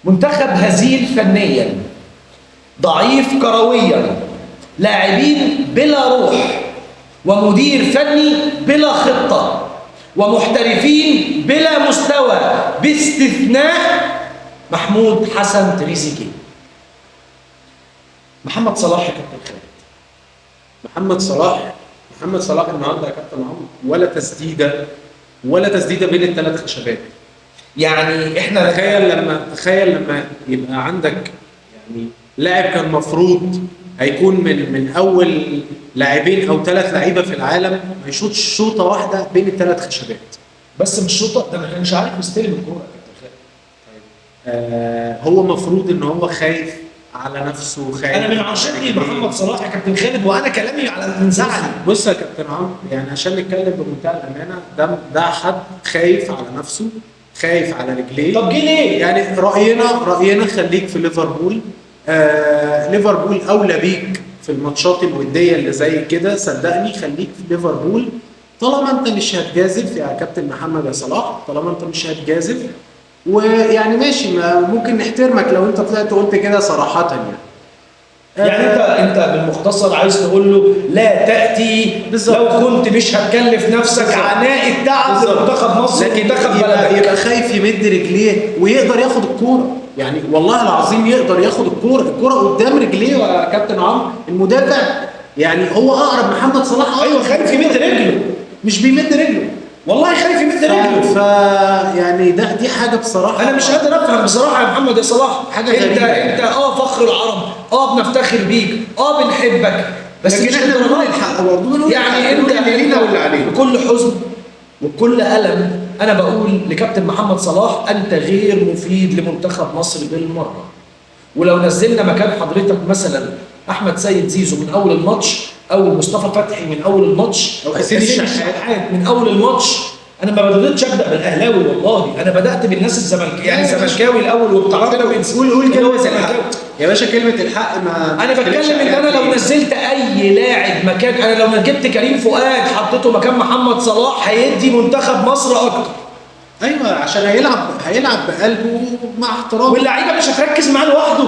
منتخب هزيل فنيا، ضعيف كرويا، لاعبين بلا روح، ومدير فني بلا خطة، ومحترفين بلا مستوى باستثناء محمود حسن تريزيجيه. محمد صلاح يا كابتن خالد. محمد صلاح النهارده يا كابتن عمرو ولا تسديده بين الثلاث خشبات. يعني احنا تخيل لما يبقى عندك يعني لاعب كان مفروض هيكون من اول لاعبين او 3 لعيبه في العالم ما يشوطش شوطه واحده بين الثلاث خشبات. بس مش شوطه، ده ما كانش عارف يستلم الكوره يا كابتن خالد. هو مفروض ان هو خايف على نفسه، خايف. انا من عاشقي محمد صلاح يا كابتن خالد، وانا كلامي على من زعلي. بص يا كابتن عمرو، يعني عشان نتكلم بمنتهى الامانه، ده حد خايف على نفسه، خايف على رجليه. طب جه ليه؟ يعني راينا خليك في ليفربول. ليفربول اولى بيك في الماتشات الوديه اللي زي كده، صدقني خليك في ليفربول طالما انت مش هتجازف يا كابتن محمد يا صلاح، طالما انت مش هتجازف. ويعني ماشي، ممكن نحترمك لو انت طلعت قلت كده صراحه يعني انت بالمختصر عايز تقول له لا تاتي بالزبط. لو كنت مش هتكلف نفسك بالزبط. عناء التعب لمنتخب مصر، لكن يبقى خايف يمد رجليه ويقدر ياخد الكوره. يعني والله العظيم يقدر ياخد الكوره قدام رجليه يا كابتن عمرو. المدافع يعني هو اقرب محمد صلاح. ايوه خايف يمد رجله، مش بيمد رجله، والله خايف يمد رجله. يعني دي حاجه بصراحه انا مش قادر افهم بصراحه يا محمد يا صلاح. حاجه غريبه. انت فخر العرب، بنفتخر بيك، بنحبك، بس لكن احنا بنقول الحق برضه. يعني انت لينا واللي علينا. بكل حزن وبكل الم انا بقول لكابتن محمد صلاح انت غير مفيد لمنتخب مصر بالمره. ولو نزلنا مكان حضرتك مثلا احمد سيد زيزو من اول الماتش، او مصطفى فتحي من اول الماتش، او حسين الشحات من اول الماتش، انا ما بدأتش ابدا بالاهلاوي والله، انا بدات بالناس الزملكاوي، يعني الزملكاوي الاول وبتاع بيراميدز. قول كلمه الحق يا باشا، كلمه الحق. ما انا بتكلم ان انا لو نزلت اي لاعب مكان، انا لو جبت كريم فؤاد حطيته مكان محمد صلاح هيدي منتخب مصر اكتر. ايوه، عشان هيلعب بقلبه مع احترامه، واللعيبه مش هتركز معاه لوحده.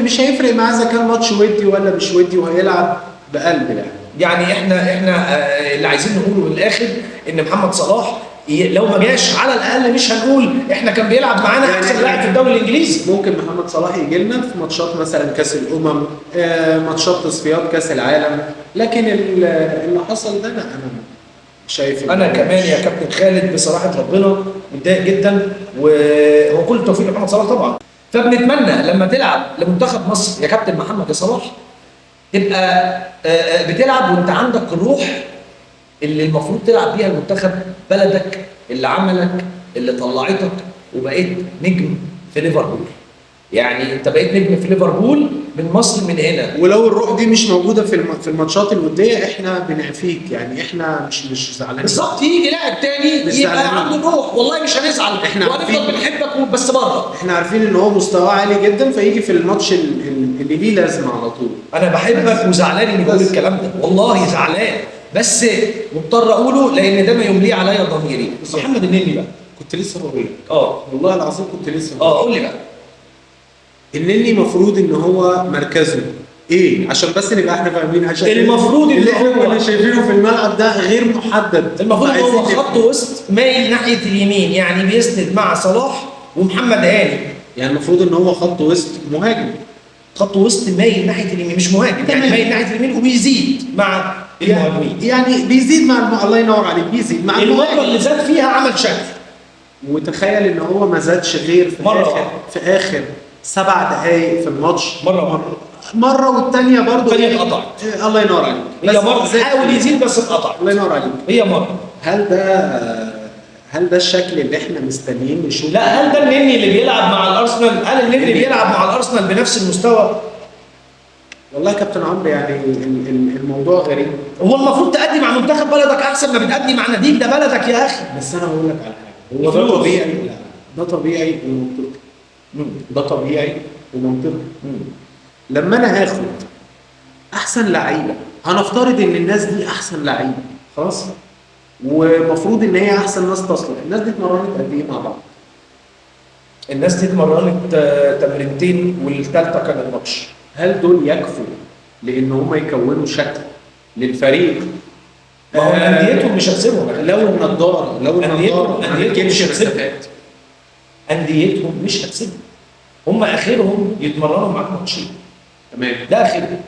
مش هيفرق معاه اذا كان ماتش ودي ولا مش ودي، وهيلعب بقلب. يعني احنا اللي عايزين نقوله من الاخر ان محمد صلاح لو ما جاش على الاقل مش هنقول احنا كان بيلعب معانا يعني احسن لاعب في الدوري الانجليزي. ممكن محمد صلاح يجي لنا في ماتشات مثلا كاس الامم، ماتشات تصفيات كاس العالم، لكن اللي حصل ده انا شايف. انا كمان يا كابتن خالد بصراحه ربنا متضايق جدا، وهو كل التوفيق لمحمد صلاح طبعا. فبنتمنى لما تلعب لمنتخب مصر يا كابتن محمد يا صلاح تبقى بتلعب وانت عندك الروح اللي المفروض تلعب بيها المنتخب بلدك اللي عملك اللي طلعتك وبقيت نجم في ليفربول. يعني انت بقيت نجم في ليفربول من مصر من هنا. ولو الروح دي مش موجوده في الماتشات الوديه احنا بنعفيك، يعني احنا مش زعلانين بالظبط. يجي لاعب تاني يبقى عنده الروح والله مش هنزعل، احنا وهنفضل بنحبك بس بره. احنا عارفين ان هو مستواه عالي جدا، فيجي في الماتش اللي ليه لازمه على طول. انا بحبك وزعلان اني بقول الكلام ده، والله زعلان بس مضطر اقوله لان ده ما يمليه عليا ضميري. محمد النني بقى كنت لسه بقول لك والله العظيم كنت لسه قول لي بقى. النني المفروض ان هو مركزه ايه؟ عشان بس نبقى احنا فاهمين. عشان المفروض اللي احنا كنا شايفينه في الملعب ده غير محدد. المفروض ان هو خط وسط مايل ناحيه اليمين، يعني بيسند مع صلاح ومحمد هاني. يعني المفروض ان هو خط وسط مهاجم، خط وسط مايل ناحيه اليمين مش مهاجم، يعني مايل ناحيه اليمين وبيزيد مع المهاجمين. يعني بيزيد مع الله ينور عليك، بيزيد مع المره اللي زاد فيها عمل شكل. وتخيل ان هو ما زادش غير في اخر 7 دقائق في الماتش. مره والثانيه برضه الثانيه اتقطعت. الله ينور عليك. هي مره حاول يزيد بس اتقطع. الله ينور عليك. هي مره. هل ده الشكل اللي احنا مستنيين نشوفه؟ لا، هل ده النني اللي بيلعب مع الارسنال؟ هل النني بيلعب مع الارسنال بنفس المستوى؟ والله يا كابتن عمرو يعني الموضوع غريب. هو المفروض تأدي مع منتخب بلدك احسن ما بتأدي مع ناديك، ده بلدك يا اخي. بس انا هقول لك على حاجه، هو ده طبيعي. ده طبيعي ومنطقي. ده طبيعي ومنطقي. لما انا هاخد احسن لعيبه، هنفترض ان الناس دي احسن لعيبه خلاص، ومفروض ان هي احسن ناس تصلح. الناس دي اتمرنت قد ايه مع بعض؟ الناس دي اتمرنت تمرينتين والثالثه كان الماتش. هل دول يكفوا لان هم يكونوا شكل للفريق؟ ما هو انديتهم مش هتسيبهم. لو النضاره ما بتجيبش مسافات، انديتهم مش هتسيبهم. هم اخرهم يتمرنوا معاك ماتشين، تمام، ده اخرهم،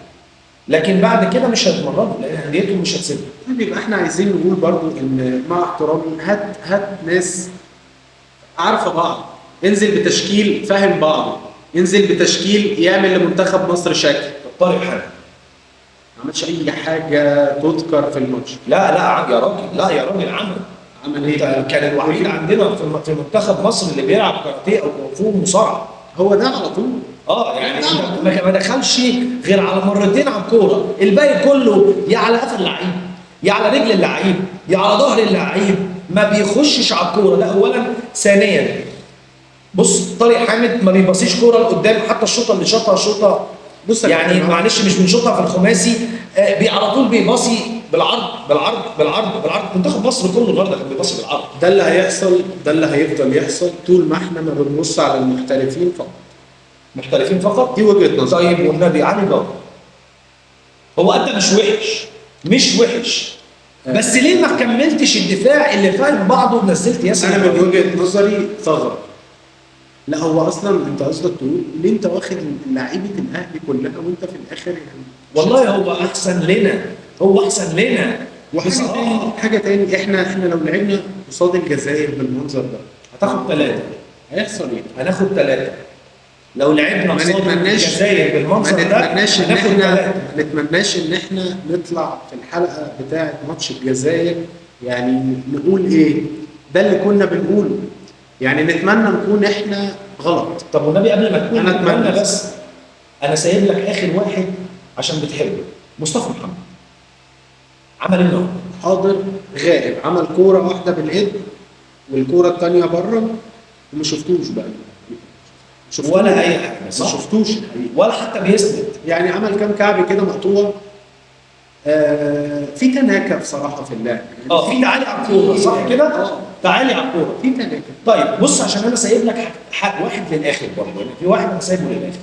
لكن بعد كده مش هيتمرنوا لان انديتهم مش هتسيبهم. طيب يبقى احنا عايزين نقول برضو ان مع احترامي هات ناس عارفه بعض، انزل بتشكيل فاهم بعض، ينزل بتشكيل يعمل لمنتخب مصر شكل. طارق حامد ما عملش اي حاجه تذكر في الماتش. لا يا راجل، لا يا راجل، عمل ايه؟ كان الوحيد عندنا في منتخب مصر اللي بيلعب كاراتيه او كونغ فو مصارعه. هو ده على طول. يعني ما دخلش غير على مرتين على الكوره، الباقي كله يا على قفا اللعيب، يا على رجل اللعيب، يا على ظهر اللعيب، ما بيخشش على الكوره. ده اولا. ثانيا بص، طارق حامد ما بيبصيش كوره لقدام، حتى الشوطه اللي شاطها شوطه، بص يعني معلش مش بنشوطها في الخماسي، على طول بيباصي بالعرض بالعرض بالعرض بالعرض. منتخب مصر كله النهارده كان بيباصي بالعرض. ده اللي هيحصل، ده اللي هيفضل يحصل طول ما احنا ما بنبص على المحترفين فقط. محترفين فقط، دي وجهه نظر. طيب والنبي علي جبر هو انت مش وحش بس ليه ما كملتش الدفاع اللي فاهم بعضه ونزلت ياسر؟ انا من وجهه نظري ثغره. لا هو اصلا انت قصدك تقول ليه انت واخد لعيبه الاهلي كلها وانت في الاخر يعني والله هو احسن لنا، حاجه تاني احنا لو لعبنا قصاد الجزائر بالمنظر ده هتاخد 3. هيحصل ايه؟ هناخد 3 لو لعبنا قصاد الجزائر بالمنظر ده. ما نتمناش ان احنا نطلع في الحلقه بتاعه ماتش الجزائر يعني نقول ايه ده اللي كنا بنقوله، يعني نتمنى نكون احنا غلط. طب والنبي قبل ما تكون، انا اتمنى بس انا سايب لك اخر واحد عشان بتحبه، مصطفى محمد. عمل ايه؟ حاضر غائب، عمل كوره واحده باليد والكوره الثانيه بره وما شفتوش بقى. ولا اي حاجه، ما شفتوش ولا حتى بيسند، يعني عمل كام كعب كده مقطوع. في تناكه بصراحه في اللعب، في تعالي على الكوره، صح كده؟ تعالي على الكوره، في تناكه. طيب بص، عشان انا سايب لك واحد للاخر برضه، يعني في واحد انا سايبه للاخر،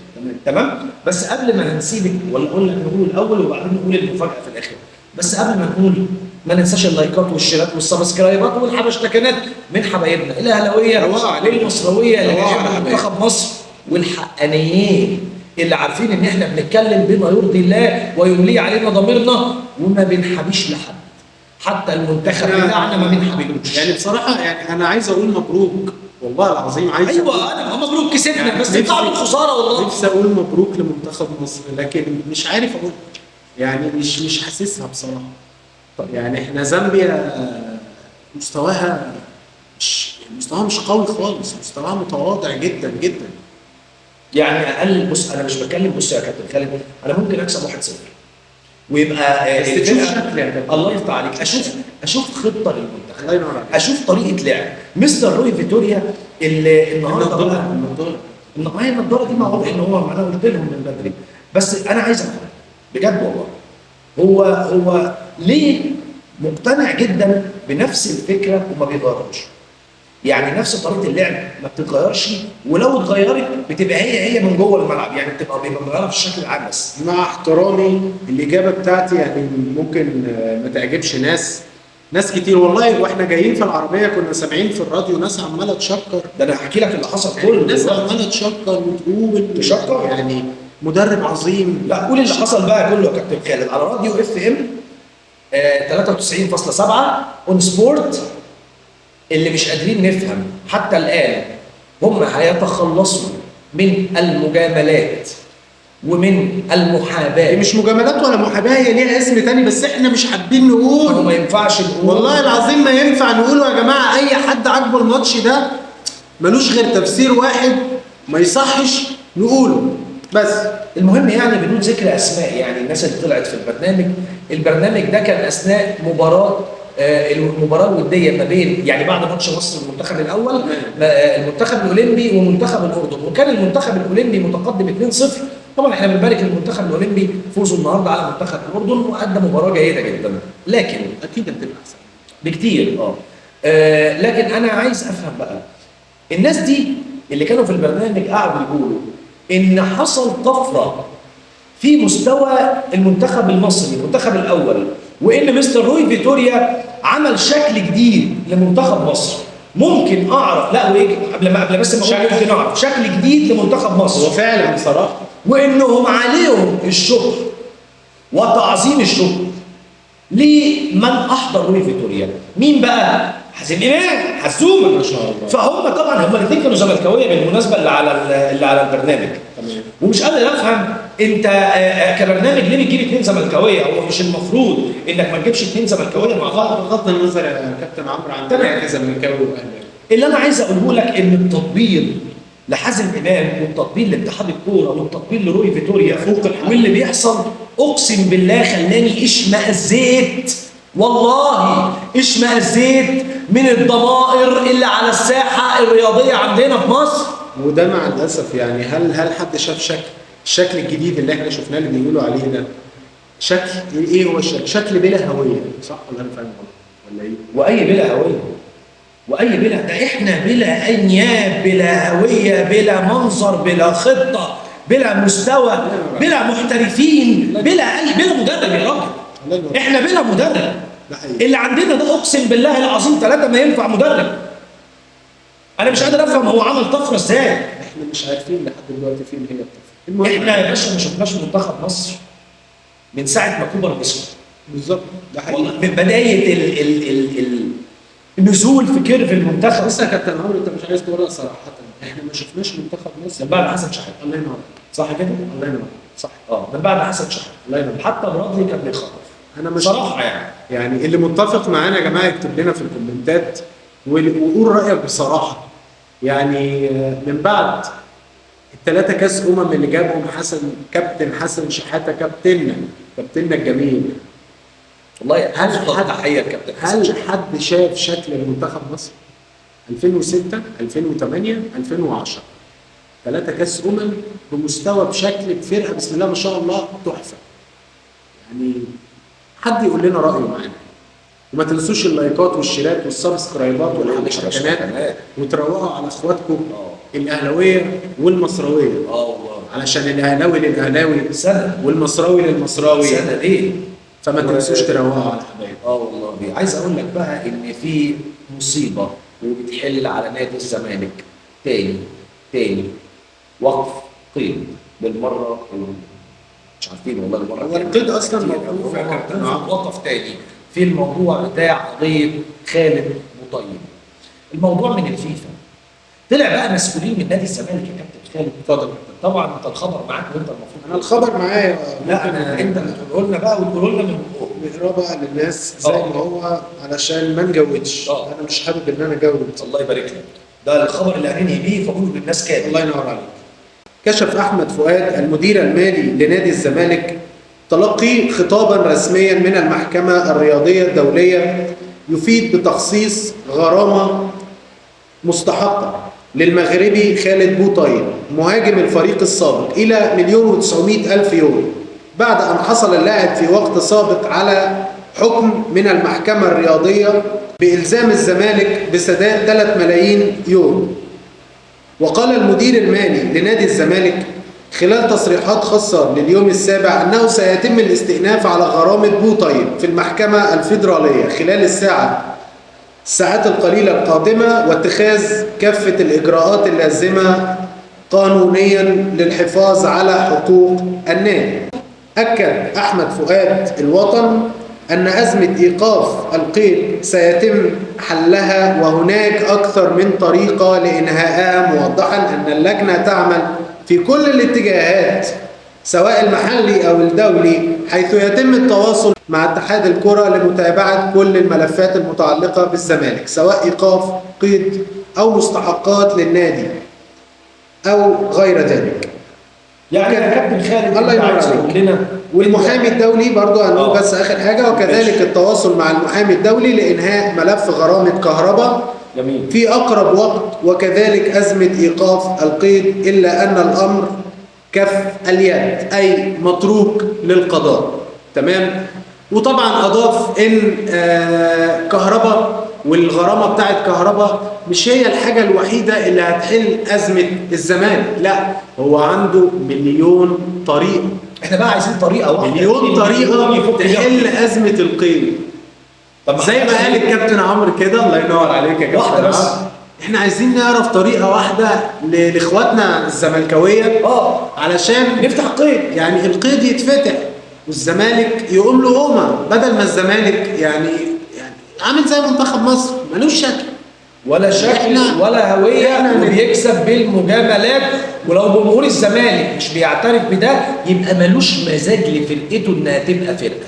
تمام؟ بس قبل ما هنسيبك ولا اقول لك نقول الاول وبعدين نقول المفاجاه في الاخر، بس قبل ما نقول ما ننساش اللايكات والشيرات والسبسكرايبات والحبشتكنات من حبايبنا الاهلاويه والمصراويه اللي بيحبوا منتخب مصر والحقانيين اللي عارفين ان احنا بنتكلم بما يرضي الله ويملي علينا ضميرنا وما بنحبيش لحد، حتى المنتخب بتاعنا ما بنحبيلوش. يعني بصراحه يعني انا عايز اقول مبروك والله العظيم، عايز ايوه انا مبروك كسبنا يعني، بس بتاع الخساره والله. نفسي اقول مبروك لمنتخب مصر لكن مش عارف اقول، يعني مش حاسسها بصراحه. طب يعني احنا زامبيا مستواها مش قوي خالص، مستواها متواضع جدا جدا. يعني اقل، بص انا مش بتكلم، بص يا كابتن خالد، انا ممكن اكسب 1-0 ويبقى الله يفتح عليك، اشوف خطه للمنتخب، الله ينور عليك، اشوف طريقه لعب مستر روي فيتوريا اللي النهارده النضاره هي النضاره دي، ما واضح ان هو، انا قلت لهم من بدري، بس انا عايز افهم بجد والله، هو ليه مقتنع جدا بنفس الفكره وما بيغيرهاش؟ يعني نفس طريقه اللعب ما بتتغيرش، ولو اتغيرت بتبقى هي من جوه الملعب، يعني بيبقى متغيره في الشكل العام بس. مع احترامي الاجابه بتاعتي يعني ممكن ما تعجبش ناس كتير والله، واحنا جايين في العربيه كنا سامعين في الراديو ناس عماله تشكر. ده انا هحكي لك اللي حصل كله، الناس عماله تشكر وتقول تشكر يعني مدرب عظيم. لا قول اللي حصل بقى كله يا كابتن خالد على راديو اف ام 93.7 اون سبورت. اللي مش قادرين نفهم حتى الآن هم هيتخلصوا من المجاملات ومن المحاباة. هي مش مجاملات ولا محاباة، هي ليها اسم تاني بس احنا مش حابين نقول. ما ينفعش نقول والله العظيم ما ينفع نقوله يا جماعة. أي حد عاجبه الماتش ده ملوش غير تفسير واحد، ما يصحش نقوله بس. المهم يعني بدون ذكر أسماء، يعني الناس اللي طلعت في البرنامج ده كان أثناء المباراة الودية ما بين، يعني بعد ماتش مصر المنتخب الأول المنتخب الأولمبي ومنتخب الأردن، وكان المنتخب الأولمبي متقدم 2-0. طبعا احنا بنبارك للمنتخب الأولمبي فوزه النهارده على منتخب الأردن وأدى مباراة جيدة جدا، لكن أكيد هتبقى أحسن بكتير. لكن أنا عايز أفهم بقى الناس دي اللي كانوا في البرنامج قعدوا يقولوا ان حصل طفره في مستوى المنتخب المصري، المنتخب الاول، وان مستر روي فيتوريا عمل شكل جديد لمنتخب مصر. ممكن اعرف لا وايه قبل بس ما اقول ممكن اعرف شكل جديد لمنتخب مصر، وفعلا بصراحه وانهم عليهم الشكر وتعظيم الشكر لمن احضر روي فيتوريا. مين بقى؟ حازم امام، حزومه ما شاء الله. فهم طبعا هم الاثنين كانوا زملكاويه بالمناسبه اللي على البرنامج. تمام. ومش قادر افهم انت كبرنامج ليه بتجيب اثنين زملكاويه؟ هو مش المفروض انك ما تجيبش اثنين زملكاويه مع بعض؟ بغض النظر يا كابتن عمرو عن تمام. زملكاوي واهلاوي، اللي انا عايز اقوله لك ان التطبيل لحازم امام والتطبيل لاتحاد الكوره والتطبيل لروي فيتوريا فوق الحد، واللي بيحصل اقسم بالله خلاني اشمئزيت، والله اشمئزيت من الضمائر اللي على الساحه الرياضيه عندنا في مصر. وده مع الاسف يعني هل حد شاف الشكل الجديد اللي احنا شفناه اللي بيقولوا عليه ده؟ شكل ايه هو الشكل؟ شكل بلا هويه، صح ولا انا فاهم غلط ولا ايه؟ واي بلا هويه، واي بلا، ده احنا بلا انياب، بلا هويه، بلا منظر، بلا خطه، بلا مستوى، بلا محترفين، بلا مدرب يا راجل. احنا بلا مدرب. اللي عندنا ده اقسم بالله العظيم ثلاثه ما ينفع مدرب. انا مش قادر افهم هو عمل طفره ازاي. احنا مش عارفين لحد دلوقتي فين هي الطفره. احنا يا باشا ما شفناش منتخب مصر من ساعه ما كوبر مسك. بالظبط، ده حقيقي. من بدايه ال النزول في كيرف المنتخب. بص يا كابتن عمرو، انت مش عايز تقولها صراحه، احنا ما شفناش منتخب مصر من بعد حسن شحاته. الله ينور. صح كده؟ الله ينور. صح. من بعد حسن شحاته. الله ينور. حتى برادلي كان بيخطف. انا مش صراحه يعني اللي متفق معانا يا جماعه يكتب لنا في الكومنتات وقول رايك بصراحه. يعني من بعد الثلاثه كاس اللي جابهم كابتن حسن شحاته، كابتننا الجميل، والله هل تحيه لكابتن هل حد شاف شكل المنتخب مصر 2006 2008 2010 ثلاثه كاس بمستوى بشكل بفرقه بسم الله ما شاء الله تحفه؟ يعني حد يقول لنا رايه معانا. وما تنسوش اللايكات والشيرات والسبسكرايبات والحلقات، وتروقوا على اخواتكم الاهلاويه والمصراويه. والله علشان الاهلاوي للاهلاوي سنه والمصراوي للمصراوي سنه ليه؟ فما تنسوش تروقوا على حبايبكم. والله عايز اقول لك بقى ان في مصيبه وبتحل على نادي الزمالك تاني وقف قيد بالمره، مش عارفين والله المره هو القيد اصلا موقوف يا كابتن. وقف تاني في الموضوع بتاع قضيه خالد مطيب. الموضوع من الفيفا طلع بقى مسؤولين من نادي الزمالك يا كابتن خالد. اتفضل. طبعا انت الخبر معاك وانت المفروض. انا الخبر معايا. لا انت اللي تقول لنا بقى وتقول لنا من فوق. نقرا بقى للناس زي ما هو علشان ما نجودش. انا مش حابب ان انا اجود. الله يبارك لك. ده الخبر اللي هننهي بيه فقولوا للناس كده. الله ينور عليك. كشف احمد فؤاد المدير المالي لنادي الزمالك تلقي خطابا رسميا من المحكمه الرياضيه الدوليه يفيد بتخصيص غرامه مستحقه للمغربي خالد بوطيب مهاجم الفريق السابق إلى 1,900,000 يورو بعد أن حصل اللاعب في وقت سابق على حكم من المحكمة الرياضية بإلزام الزمالك بسداد 3 ملايين يورو. وقال المدير المالي لنادي الزمالك خلال تصريحات خاصة لليوم السابع أنه سيتم الاستئناف على غرامة بوطيب في المحكمة الفيدرالية خلال الساعات القليلة القادمة، واتخاذ كافة الإجراءات اللازمة قانونيا للحفاظ على حقوق النادي. أكد أحمد فؤاد الوطن أن أزمة إيقاف القيد سيتم حلها وهناك أكثر من طريقة لإنهائها، موضحا أن اللجنة تعمل في كل الاتجاهات سواء المحلي أو الدولي حيث يتم التواصل مع اتحاد الكرة لمتابعة كل الملفات المتعلقة بالزمالك سواء إيقاف قيد أو مستحقات للنادي أو غير ذلك. يعني يا كابتن خالد الله ينور عليك. والمحامي الدولي برضو هنقول بس آخر حاجة، وكذلك التواصل مع المحامي الدولي لإنهاء ملف غرامة كهرباء في أقرب وقت، وكذلك أزمة إيقاف القيد إلا أن الأمر كف اليد أي متروك للقضاء. تمام. وطبعا أضاف إن كهرباء والغرامة بتاعت كهرباء مش هي الحاجه الوحيده اللي هتحل ازمه الزمالك، لا هو عنده مليون طريقه، احنا بقى عايزين طريقه واحده، مليون طريقه يفك بيها. تحل ازمه القيد. طب زي ما قال الكابتن عمرو كده، الله ينور عليك يا واحدة كابتن بس. عمرو، احنا عايزين نعرف طريقه واحده لاخواتنا الزملكاويه علشان نفتح القيد. يعني القيد يتفتح والزمالك يقوم له قومه، بدل ما الزمالك يعني عامل زي منتخب مصر ملوش شكل ولا شكل ولا هويه، وبيكسب بالمجاملات. ولو جمهور الزمالك مش بيعترف بده يبقى ملوش مزاج لفرقته انها تبقى فرقه.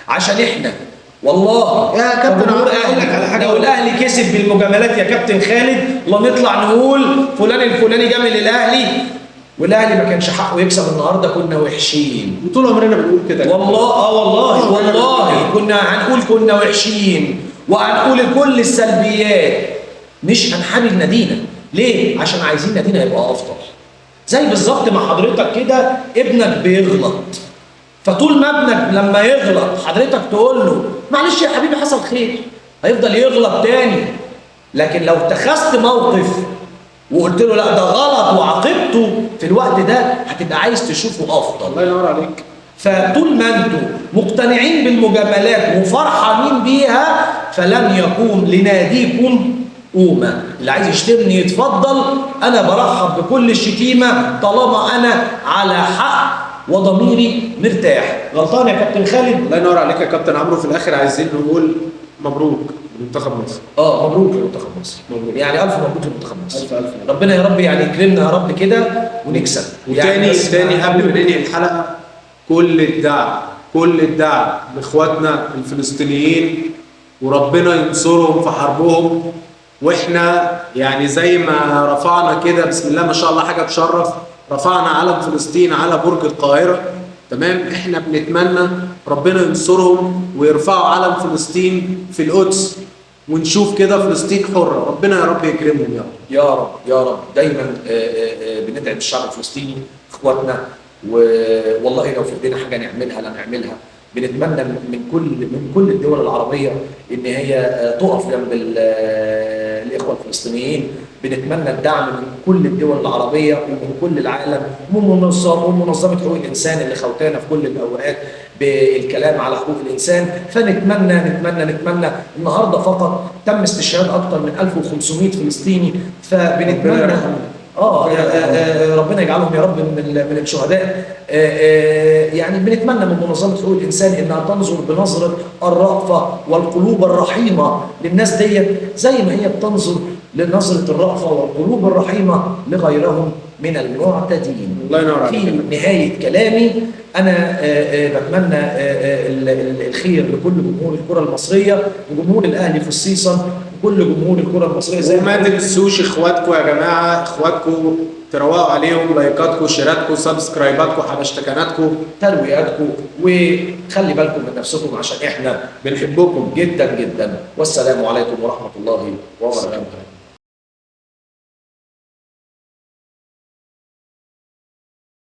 عشان احنا والله يا كابتن جمهور اقول لك على حاجه، لو الاهلي كسب بالمجاملات يا كابتن خالد لا نطلع نقول فلان الفلاني جامل الاهلي، والاهلي ما كانش حقه يكسب النهارده، كنا وحشين. وطول عمرنا بنقول كده والله والله كنا هنقول كنا وحشين، وهنقول كل السلبيات، مش هنحامي نادينا. ليه؟ عشان عايزين نادينا يبقى افضل. زي بالظبط ما حضرتك كده ابنك بيغلط، فطول ما ابنك لما يغلط حضرتك تقول له معلش يا حبيبي حصل خير، هيفضل يغلط تاني. لكن لو اتخذت موقف وقلت له لا ده غلط وعاقبته في الوقت ده، هتبقى عايز تشوفه افضل. الله ينور عليك. فطول ما انتم مقتنعين بالمجاملات وفرحانين بيها فلن يقوم لناديكم قومه. اللي عايز يشتمني يتفضل، انا برحب بكل الشتيمه طالما انا على حق وضميري مرتاح. غلطان يا كابتن خالد؟ الله ينور عليك يا كابتن عمرو. في الاخر عايزين نقول مبروك لمنتخب مصر. مبروك لمنتخب مصر. مبروك. يعني الف مبروك لمنتخب مصر. الف الف ربنا يا رب يعني يكرمنا يا رب كده ونكسب. وتاني يعني تاني قبل ما ننهي الحلقه، كل الدعم لاخواتنا الفلسطينيين، وربنا ينصرهم في حربهم. واحنا يعني زي ما رفعنا كده بسم الله ما شاء الله حاجه تشرف، رفعنا علم فلسطين على برج القاهره، تمام؟ احنا بنتمنى ربنا ينصرهم ويرفعوا علم فلسطين في القدس، ونشوف كده فلسطين حره. ربنا يا رب يكرمهم يا رب. يا رب يا رب. دايما بندعم الشعب الفلسطيني اخواتنا، والله لو في ايدينا حاجه نعملها لا نعملها. بنتمنى من كل الدول العربيه ان هي تقف جنب الاخوه الفلسطينيين. بنتمنى الدعم من كل الدول العربيه ومن كل العالم، ومن منظمه حقوق الانسان اللي خوتانا في كل الاوقات بالكلام على حقوق الانسان. فنتمنى النهارده فقط تم استشهاد اكثر من 1500 فلسطيني. فبنتمنى ربنا يجعلهم يا رب من الشهداء. يعني بنتمنى من منظمه حقوق الانسان انها تنظر بنظره الرأفه والقلوب الرحيمه للناس ديت، زي ما هي بتنظر لنظره الرأفه والقلوب الرحيمه لغيرهم من المعتدين. الله ينور عليك. في نهايه كلامي انا بتمنى الخير لكل جمهور الكره المصريه وجمهور الاهلي خصيصا، كل جمهور الكره المصريه. زي وما تنسوش اخواتكم يا جماعه، اخواتكم تروقوا عليهم، لايكاتكم، شيراتكم، سبسكرايباتكم، حبشتكناتكم، ترويقاتكم، وخلي بالكم من نفسكم عشان احنا بنحبكم جدا جدا. والسلام عليكم ورحمه الله وبركاته.